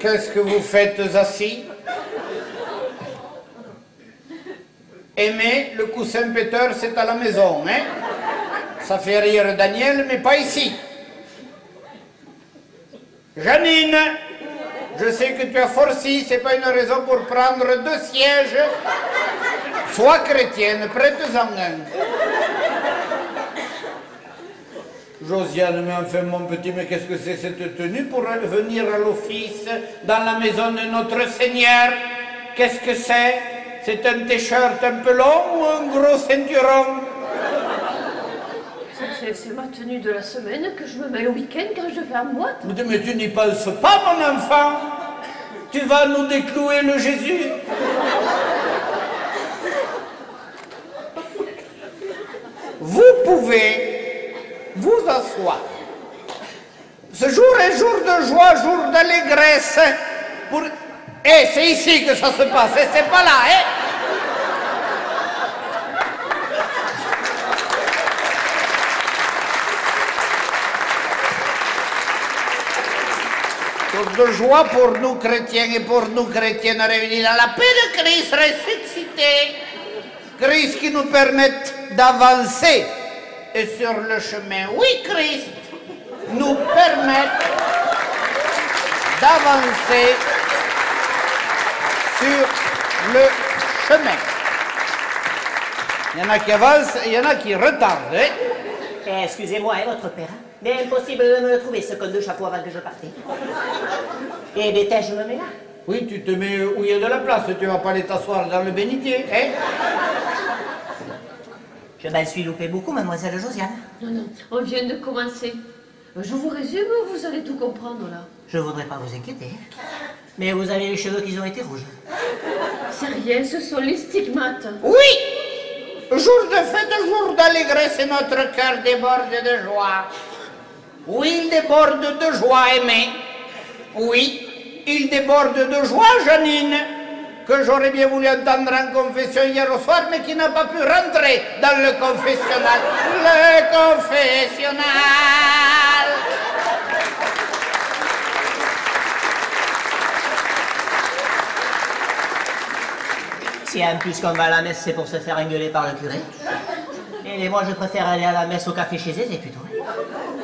Qu'est-ce que vous faites assis? Aimé, le coussin péteur, c'est à la maison, hein? Ça fait rire Daniel, mais pas ici. Janine, je sais que tu as forci, c'est pas une raison pour prendre 2 sièges. Sois chrétienne, prête-en un. Josiane, mais enfin mon petit, mais qu'est-ce que c'est cette tenue pour venir à l'office dans la maison de notre Seigneur? Qu'est-ce que c'est? C'est un t-shirt un peu long ou un gros ceinturon? C'est ma tenue de la semaine que je me mets le week-end quand je vais à Moite. Mais tu n'y penses pas, mon enfant? Tu vas nous déclouer le Jésus? Vous pouvez vous asseoir. Ce jour est jour de joie, jour d'allégresse. Pour... Eh, c'est ici que ça se passe, c'est pas là, hein? Jour de joie pour nous chrétiens et pour nous chrétiennes réunis dans la paix de Christ ressuscité. Christ qui nous permette d'avancer et sur le chemin. Oui, Christ nous permet d'avancer sur le chemin. Il y en a qui avancent et il y en a qui retardent. Hein? Excusez-moi, votre père, mais impossible de me trouver ce col de chapeau avant que je partais. Et détail, je me mets là. Oui, tu te mets où il y a de la place, tu vas pas aller t'asseoir dans le bénitier, hein? Je m'en suis loupé beaucoup, mademoiselle Josiane. Non, non, on vient de commencer. Je vous résume, vous allez tout comprendre là. Je voudrais pas vous inquiéter, mais vous avez les cheveux qui ont été rouges. C'est rien, ce sont les stigmates. Oui! Jour de fête, jour d'allégresse, et notre cœur déborde de joie. Oui, il déborde de joie, aimé. Oui, il déborde de joie, Janine, que j'aurais bien voulu entendre en confession hier au soir, mais qui n'a pas pu rentrer dans le confessionnal. Le confessionnal! Si en plus qu'on va à la messe, c'est pour se faire engueuler par le curé. Et moi, je préfère aller à la messe au café chez Zézé plutôt.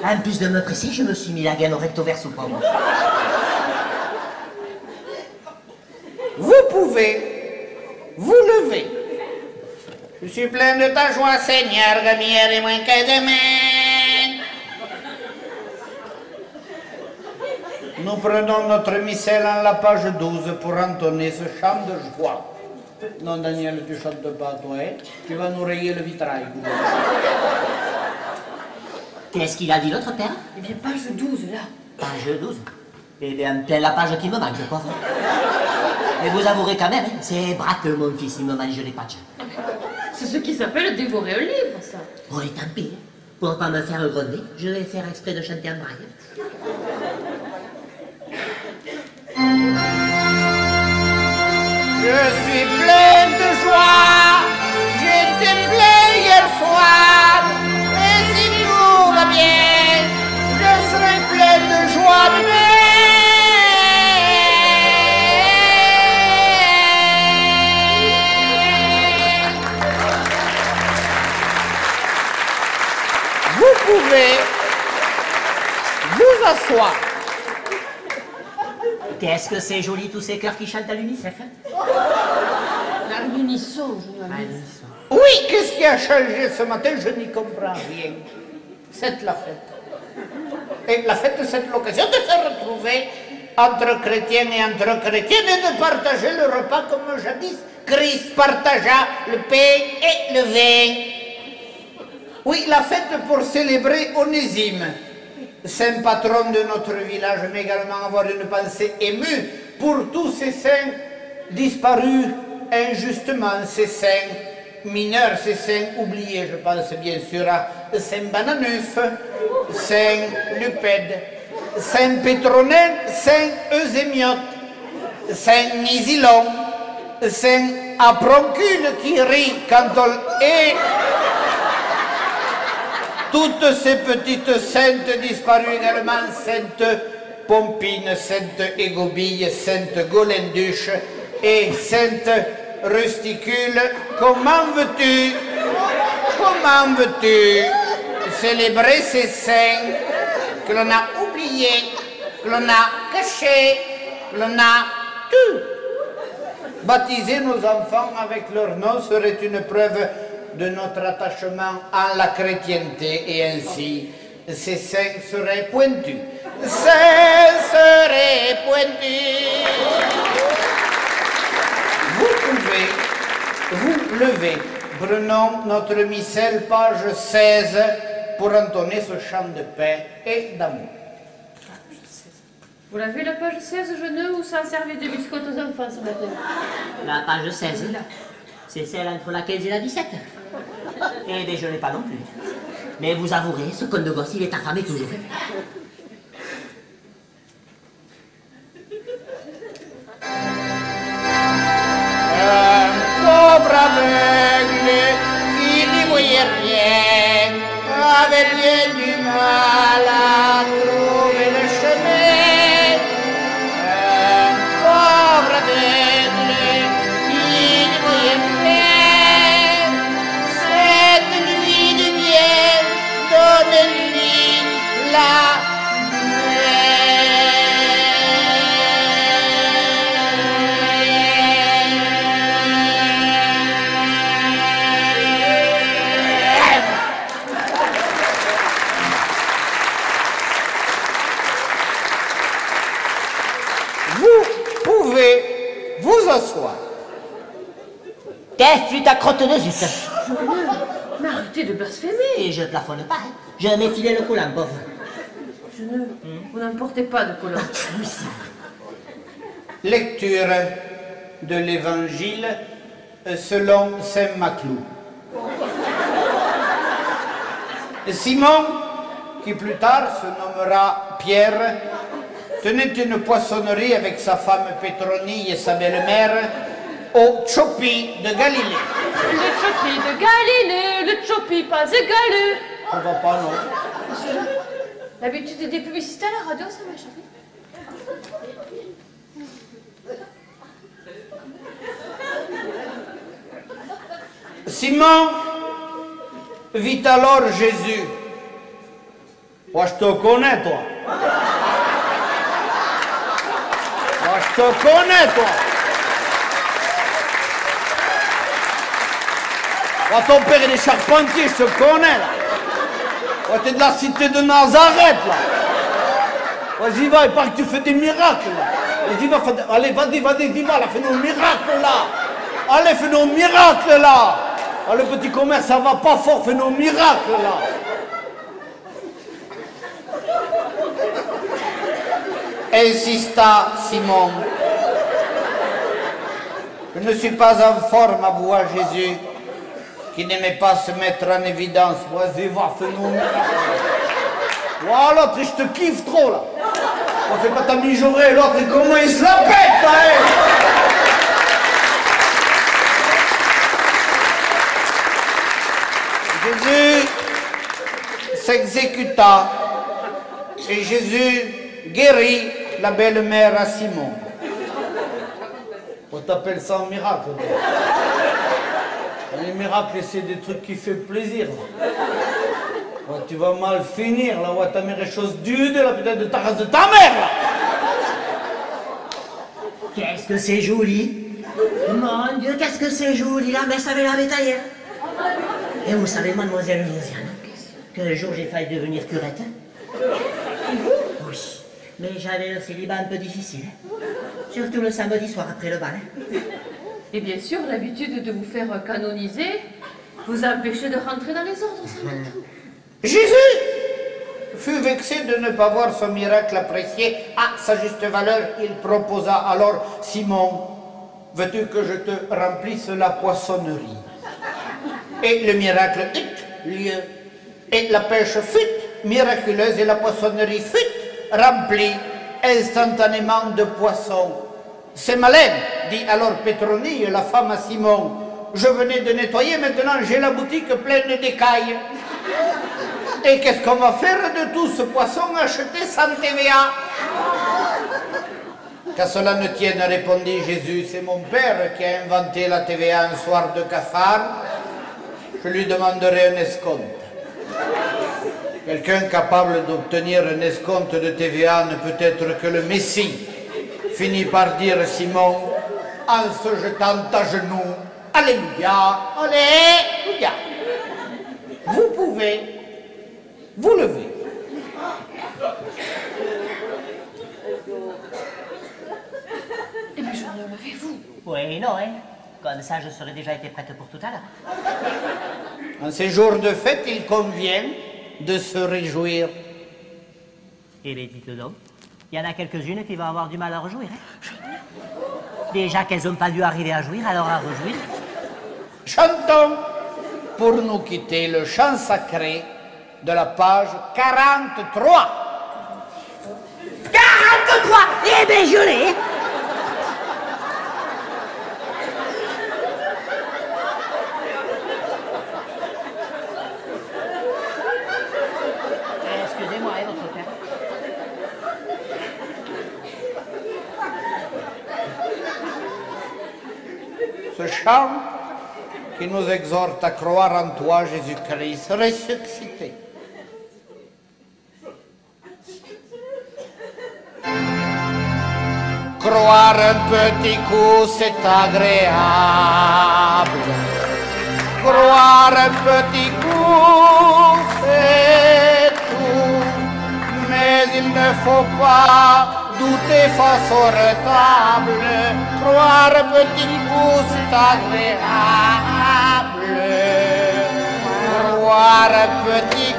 En plus de me presser, je me suis mis la gaine au recto verso pauvre. Vous pouvez vous lever. Je suis plein de ta joie, Seigneur, comme hier et moins que demain. Nous prenons notre missel en la page 12 pour entonner ce chant de joie. Non, Daniel, tu chantes pas, toi, hein? Tu vas nous rayer le vitrail. Qu'est-ce qu'il a dit l'autre père? Eh bien, page 12, là. Page 12? Eh bien, plein la page qui me manque, quoi. Mais vous avouerez quand même, hein, c'est braque, mon fils, il me mange les pages. C'est ce qui s'appelle dévorer un livre, ça. Oh, et tant pis. Pour pas me faire gronder, je vais faire exprès de chanter en braille. Je suis plein de joie, j'étais plein hier soir, et si tout va bien, je serai plein de joie demain. Vous pouvez vous asseoir. Qu'est-ce que c'est joli, tous ces cœurs qui chantent à l'UNICEF, hein? À l'unisson, je À l'unisson. Oui, qu'est-ce qui a changé ce matin? Je n'y comprends rien. C'est la fête. Et la fête, c'est l'occasion de se retrouver entre chrétiens et entre chrétiennes et de partager le repas comme jadis. Christ partagea le pain et le vin. Oui, la fête pour célébrer Onésime, saint patron de notre village, mais également avoir une pensée émue pour tous ces saints disparus injustement, ces saints mineurs, ces saints oubliés. Je pense bien sûr à saint Bananeuf, saint Lupède, saint Pétronin, saint Eusémiote, saint Nisilon, saint Aproncule qui rit quand on est... Toutes ces petites saintes disparues également, sainte Pompine, sainte Égobille, sainte Golenduche et sainte Rusticule. Comment veux-tu célébrer ces saints que l'on a oubliés, que l'on a cachés, que l'on a tout? Baptiser nos enfants avec leur nom serait une preuve de notre attachement à la chrétienté et ainsi ces saints seraient pointus. Vous pouvez vous lever. Prenons notre missel, page 16, pour entonner ce chant de paix et d'amour. Vous l'avez la page 16, jeune, ou ça a servi de biscotte aux enfants ce matin? La page 16, c'est celle entre la 15 et la 17. Et déjeunez pas non plus. Mais vous avouerez, ce conte de gosse, il est affamé toujours. Un pauvre aveugle qui n'y voyait rien, avait bien du mal à trouver le chemin. Un pauvre aveugle qui n'y voyait rien, cette nuit de bien, donne-lui la vous asseoir. Qu'est-ce que ta crotte de zut? Mais arrêtez de blasphémer. Et je plafonne pas, hein. Je m'ai filé le collant, pauvre. Jeune, vous n'emportez pas de collant. Lecture de l'Évangile selon saint Maclou. Simon, qui plus tard se nommera Pierre, tenait une poissonnerie avec sa femme Pétronille et sa belle-mère au Chopi de Galilée. Le Chopi de Galilée, le Chopi pas égalé. Ça va pas, non? L'habitude des publicités à la radio, ça m'a échappé. Simon vit alors Jésus. Moi, je te connais, toi. Moi, je te connais, toi. Moi, ton père, il est charpentier, je te connais, là. Moi, t'es de la cité de Nazareth, là. Vas-y, va, il paraît que tu fais des miracles, là. Vas-y, va, allez, vas-y, va, là, fais-nous un miracle, là. Allez, fais-nous un miracle, là. Ah, le petit commerce, ça va pas fort, fais-nous un miracle, là. Insista Simon. Je ne suis pas en forme, avoua Jésus, qui n'aimait pas se mettre en évidence. Vas-y, va, fais-nous un miracle. Voilà, je te kiffe trop, là. On fait pas ta mijaurée, l'autre, et comment il se la pète, là, hein. Jésus s'exécuta et Jésus guérit la belle-mère à Simon. On t'appelle ça un miracle. Les miracles, c'est des trucs qui font plaisir. Ouais, tu vas mal finir, là. Ouais, t'as mis les choses dures, là, peut-être de ta race de ta mère, là. Qu'est-ce que c'est joli. Mon Dieu, qu'est-ce que c'est joli, la messe avec la bétaillère. Et vous savez, mademoiselle Josiane, qu'un jour j'ai failli devenir curette. Oui, mais j'avais le célibat un peu difficile. Surtout le samedi soir après le bal. Et bien sûr, l'habitude de vous faire canoniser vous a empêché de rentrer dans les ordres ce matin. Jésus fut vexé de ne pas voir son miracle apprécié à sa juste valeur. Il proposa alors, Simon, veux-tu que je te remplisse la poissonnerie? Et le miracle eut lieu. Et la pêche fut miraculeuse et la poissonnerie fut remplie instantanément de poissons. C'est malin, dit alors Pétronille, la femme à Simon. Je venais de nettoyer, maintenant j'ai la boutique pleine d'écailles. Et qu'est-ce qu'on va faire de tout ce poisson acheté sans TVA? Qu'à cela ne tienne, répondit Jésus, c'est mon père qui a inventé la TVA un soir de cafard. Je lui demanderai un escompte. Quelqu'un capable d'obtenir un escompte de TVA ne peut être que le Messie, finit par dire Simon en se jetant à genoux. Alléluia, alléluia. Vous pouvez vous lever. Eh bien, Jean, levez-vous. Oui, non, hein. Comme ça, je serais déjà été prête pour tout à l'heure. En ces jours de fête, il convient de se réjouir. Eh bien, dites donc, il y en a quelques-unes qui vont avoir du mal à rejouir. Hein. Déjà qu'elles n'ont pas dû arriver à jouir, alors à rejouir. Chantons pour nous quitter le chant sacré de la page 43. 43. Eh bien, je l'ai. Excusez-moi, hein, votre père. Ce chant qui nous exhorte à croire en toi, Jésus-Christ, ressuscité. Croire un petit coup, c'est agréable. Croire un petit coup, c'est tout. Mais il ne faut pas douter face au retable. Croire un petit coup, c'est agréable. Croire un petit